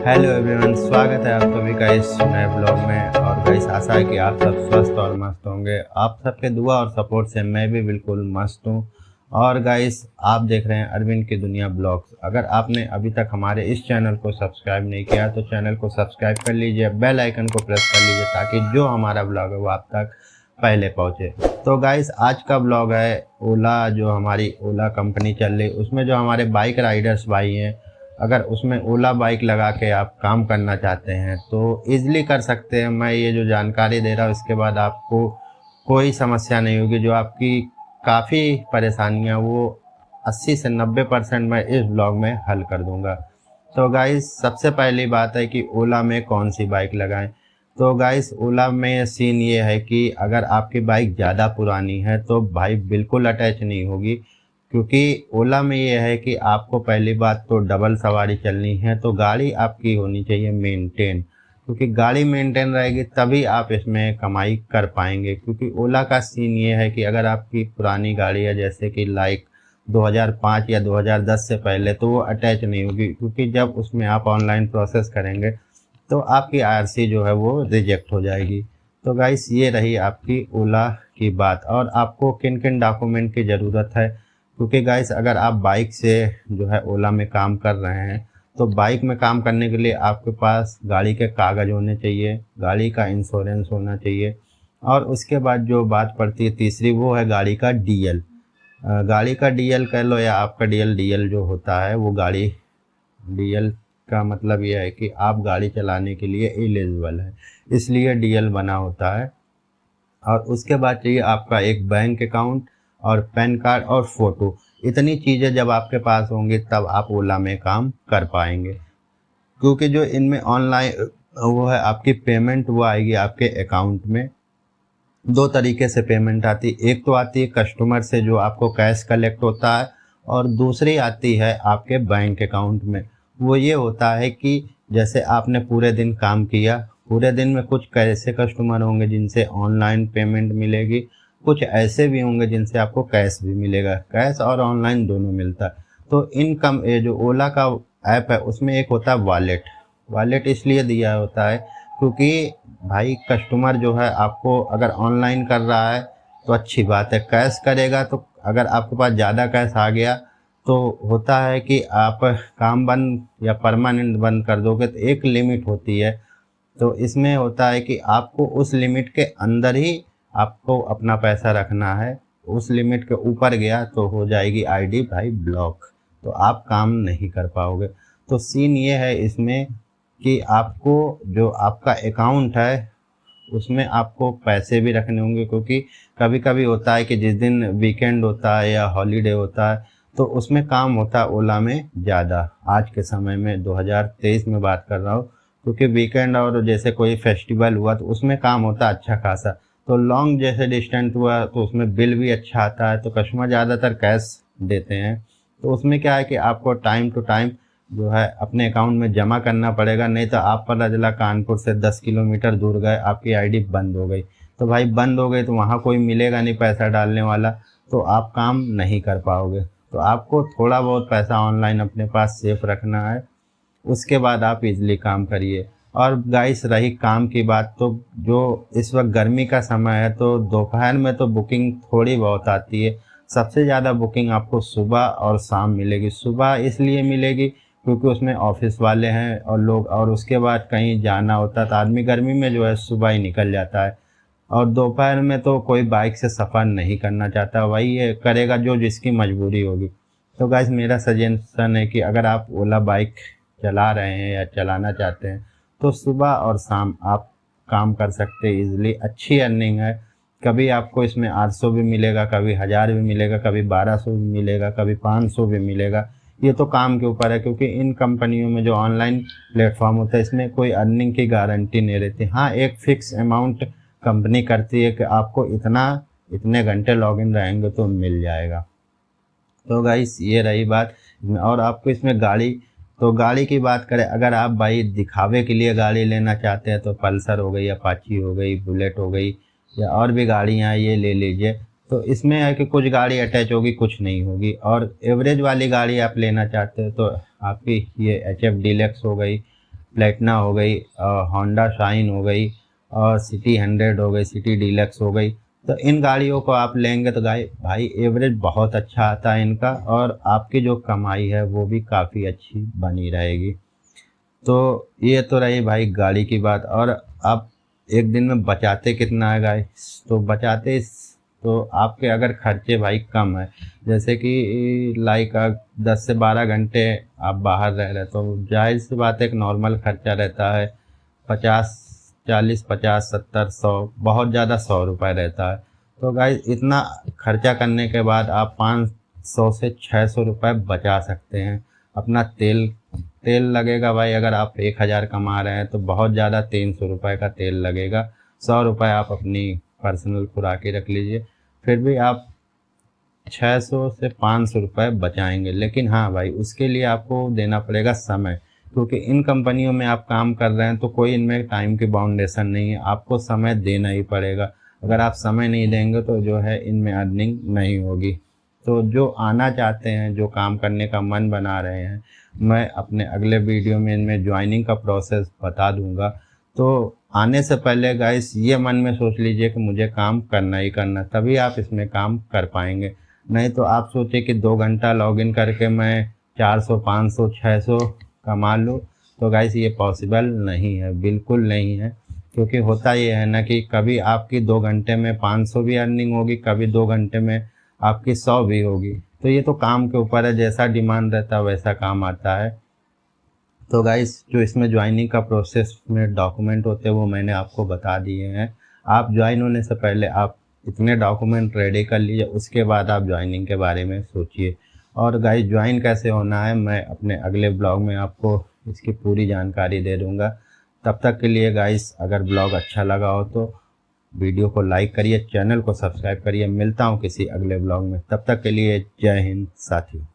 Hello everyone, स्वागत है आप सभी का इस नए ब्लॉग में। और गाइस, आशा है कि आप सब स्वस्थ और मस्त होंगे। आप सबके दुआ और सपोर्ट से मैं भी बिल्कुल मस्त हूँ। और गाइस, आप देख रहे हैं अरविंद की दुनिया ब्लॉग्स। अगर आपने अभी तक हमारे इस चैनल को सब्सक्राइब नहीं किया तो चैनल को सब्सक्राइब कर लीजिए, बेल आइकन को प्रेस कर लीजिए ताकि जो हमारा ब्लॉग है वो आप तक पहले पहुँचे। तो गाइस, आज का ब्लॉग है ओला, जो हमारी ओला कंपनी चल रही, उसमें जो हमारे बाइक राइडर्स भाई हैं, अगर उसमें ओला बाइक लगा के आप काम करना चाहते हैं तो ईज़िली कर सकते हैं। मैं ये जो जानकारी दे रहा हूँ इसके बाद आपको कोई समस्या नहीं होगी। जो आपकी काफ़ी परेशानियाँ वो 80 से 90% मैं इस ब्लॉग में हल कर दूंगा। तो गाइस, सबसे पहली बात है कि ओला में कौन सी बाइक लगाएं। तो गाइस, ओला में सीन ये है कि अगर आपकी बाइक ज़्यादा पुरानी है तो भाई बिल्कुल अटैच नहीं होगी, क्योंकि ओला में ये है कि आपको पहली बात तो डबल सवारी चलनी है, तो गाड़ी आपकी होनी चाहिए मेंटेन। क्योंकि गाड़ी मेंटेन रहेगी तभी आप इसमें कमाई कर पाएंगे। क्योंकि ओला का सीन ये है कि अगर आपकी पुरानी गाड़ी है, जैसे कि लाइक 2005 या 2010 से पहले, तो वो अटैच नहीं होगी। क्योंकि जब उसमें आप ऑनलाइन प्रोसेस करेंगे तो आपकी आरसी जो है वो रिजेक्ट हो जाएगी। तो गाइस, ये रही आपकी ओला की बात। और आपको किन किन डॉक्यूमेंट की ज़रूरत है, क्योंकि गाइस अगर आप बाइक से जो है ओला में काम कर रहे हैं तो बाइक में काम करने के लिए आपके पास गाड़ी के कागज़ होने चाहिए, गाड़ी का इंश्योरेंस होना चाहिए। और उसके बाद जो बात पड़ती है तीसरी, वो है गाड़ी का डीएल। गाड़ी का डीएल कह लो या आपका डीएल। डीएल जो होता है वो गाड़ी, डीएल का मतलब यह है कि आप गाड़ी चलाने के लिए एलिजिबल है, इसलिए डीएल बना होता है। और उसके बाद चाहिए आपका एक बैंक अकाउंट और पैन कार्ड और फ़ोटो। इतनी चीज़ें जब आपके पास होंगी तब आप ओला में काम कर पाएंगे। क्योंकि जो इनमें ऑनलाइन वो है, आपकी पेमेंट वो आएगी आपके अकाउंट में। दो तरीके से पेमेंट आती है, एक तो आती है कस्टमर से जो आपको कैश कलेक्ट होता है, और दूसरी आती है आपके बैंक अकाउंट में। वो ये होता है कि जैसे आपने पूरे दिन काम किया, पूरे दिन में कुछ ऐसे कस्टमर होंगे जिनसे ऑनलाइन पेमेंट मिलेगी, कुछ ऐसे भी होंगे जिनसे आपको कैश भी मिलेगा। कैश और ऑनलाइन दोनों मिलता है। तो इनकम ये जो ओला का ऐप है उसमें एक होता है वॉलेट। वॉलेट इसलिए दिया होता है क्योंकि भाई कस्टमर जो है आपको अगर ऑनलाइन कर रहा है तो अच्छी बात है, कैश करेगा तो अगर आपके पास ज़्यादा कैश आ गया तो होता है कि आप काम बंद या परमानेंट बंद कर दोगे, तो एक लिमिट होती है। तो इसमें होता है कि आपको उस लिमिट के अंदर ही आपको अपना पैसा रखना है। उस लिमिट के ऊपर गया तो हो जाएगी आईडी भाई ब्लॉक, तो आप काम नहीं कर पाओगे। तो सीन ये है इसमें कि आपको जो आपका अकाउंट है उसमें आपको पैसे भी रखने होंगे, क्योंकि कभी कभी होता है कि जिस दिन वीकेंड होता है या हॉलीडे होता है तो उसमें काम होता है ओला में ज़्यादा। आज के समय में 2023 में बात कर रहा हूँ, क्योंकि वीकेंड और जैसे कोई फेस्टिवल हुआ तो उसमें काम होता है अच्छा खासा। तो लॉन्ग जैसे डिस्टेंस हुआ तो उसमें बिल भी अच्छा आता है, तो कस्टमर ज़्यादातर कैश देते हैं। तो उसमें क्या है कि आपको टाइम टू टाइम जो है अपने अकाउंट में जमा करना पड़ेगा, नहीं तो आप पता चला कानपुर से 10 किलोमीटर दूर गए, आपकी आईडी बंद हो गई। तो भाई बंद हो गई तो वहाँ कोई मिलेगा नहीं पैसा डालने वाला, तो आप काम नहीं कर पाओगे। तो आपको थोड़ा बहुत पैसा ऑनलाइन अपने पास सेफ रखना है, उसके बाद आप इजीली काम करिए। और गाइस, रही काम की बात, तो जो इस वक्त गर्मी का समय है तो दोपहर में तो बुकिंग थोड़ी बहुत आती है। सबसे ज़्यादा बुकिंग आपको सुबह और शाम मिलेगी। सुबह इसलिए मिलेगी क्योंकि उसमें ऑफिस वाले हैं और लोग, और उसके बाद कहीं जाना होता है तो आदमी गर्मी में जो है सुबह ही निकल जाता है। और दोपहर में तो कोई बाइक से सफ़र नहीं करना चाहता, वही ये करेगा जो जिसकी मजबूरी होगी। तो गाइस, मेरा सजेशन है कि अगर आप ओला बाइक चला रहे हैं या चलाना चाहते हैं तो सुबह और शाम आप काम कर सकते हैं इजीली। अच्छी अर्निंग है। कभी आपको इसमें 800 भी मिलेगा, कभी 1000 भी मिलेगा, कभी 1200 भी मिलेगा, कभी 500 भी मिलेगा। ये तो काम के ऊपर है, क्योंकि इन कंपनियों में जो ऑनलाइन प्लेटफॉर्म होता है इसमें कोई अर्निंग की गारंटी नहीं रहती। हाँ, एक फ़िक्स अमाउंट कंपनी करती है कि आपको इतना इतने घंटे लॉगिन रहेंगे तो मिल जाएगा। तो गाइस, ये रही बात। और आपको इसमें गाड़ी, तो गाड़ी की बात करें, अगर आप भाई दिखावे के लिए गाड़ी लेना चाहते हैं तो पल्सर हो गई, अपाची हो गई, बुलेट हो गई, या और भी गाड़ियाँ ये ले लीजिए। तो इसमें है कि कुछ गाड़ी अटैच होगी, कुछ नहीं होगी। और एवरेज वाली गाड़ी आप लेना चाहते हैं तो आपकी ये एच एफ डीलक्स हो गई, प्लेटिना हो गई, होंडा शाइन हो गई, और सिटी 100 हो गई, सिटी डीलक्स हो गई। तो इन गाड़ियों को आप लेंगे तो भाई एवरेज बहुत अच्छा आता है इनका, और आपकी जो कमाई है वो भी काफ़ी अच्छी बनी रहेगी। तो ये तो रही भाई गाड़ी की बात। और आप एक दिन में बचाते कितना है गाइस, तो बचाते तो आपके अगर खर्चे भाई कम है, जैसे कि लाइक 10 से 12 घंटे आप बाहर रह रहे, तो जाहिर सी बात है एक नॉर्मल खर्चा रहता है 50, 40, 50, 70, 100, बहुत ज़्यादा 100 रुपये रहता है। तो गाइस इतना खर्चा करने के बाद आप 500 से 600 रुपये बचा सकते हैं। अपना तेल तेल लगेगा भाई, अगर आप 1000 कमा रहे हैं तो बहुत ज़्यादा 300 रुपये का तेल लगेगा। 100 रुपये आप अपनी पर्सनल खुराकी रख लीजिए, फिर भी आप 600 से 500 रुपये बचाएंगे। लेकिन हाँ भाई, उसके लिए आपको देना पड़ेगा समय, क्योंकि इन कंपनियों में आप काम कर रहे हैं तो कोई इनमें टाइम की बाउंडेशन नहीं है, आपको समय देना ही पड़ेगा। अगर आप समय नहीं देंगे तो जो है इनमें अर्निंग नहीं होगी। तो जो आना चाहते हैं, जो काम करने का मन बना रहे हैं, मैं अपने अगले वीडियो में इनमें ज्वाइनिंग का प्रोसेस बता दूंगा। तो आने से पहले गाइस ये मन में सोच लीजिए कि मुझे काम करना ही करना, तभी आप इसमें काम कर पाएंगे। नहीं तो आप सोचे कि 2 घंटा लॉगिन करके मैं 400, 500, 600 कमा लूँ, तो गाइस ये पॉसिबल नहीं है, बिल्कुल नहीं है। क्योंकि होता ये है ना कि कभी आपकी 2 घंटे में 500 भी अर्निंग होगी, कभी 2 घंटे में आपकी 100 भी होगी। तो ये तो काम के ऊपर है, जैसा डिमांड रहता है वैसा काम आता है। तो गाइस जो इसमें ज्वाइनिंग का प्रोसेस में डॉक्यूमेंट होते हैं वो मैंने आपको बता दिए हैं। आप ज्वाइन होने से पहले आप इतने डॉक्यूमेंट रेडी कर लीजिए, उसके बाद आप ज्वाइनिंग के बारे में सोचिए। और गाइस ज्वाइन कैसे होना है मैं अपने अगले ब्लॉग में आपको इसकी पूरी जानकारी दे दूँगा। तब तक के लिए गाइस, अगर ब्लॉग अच्छा लगा हो तो वीडियो को लाइक करिए, चैनल को सब्सक्राइब करिए। मिलता हूँ किसी अगले ब्लॉग में, तब तक के लिए जय हिंद साथियों।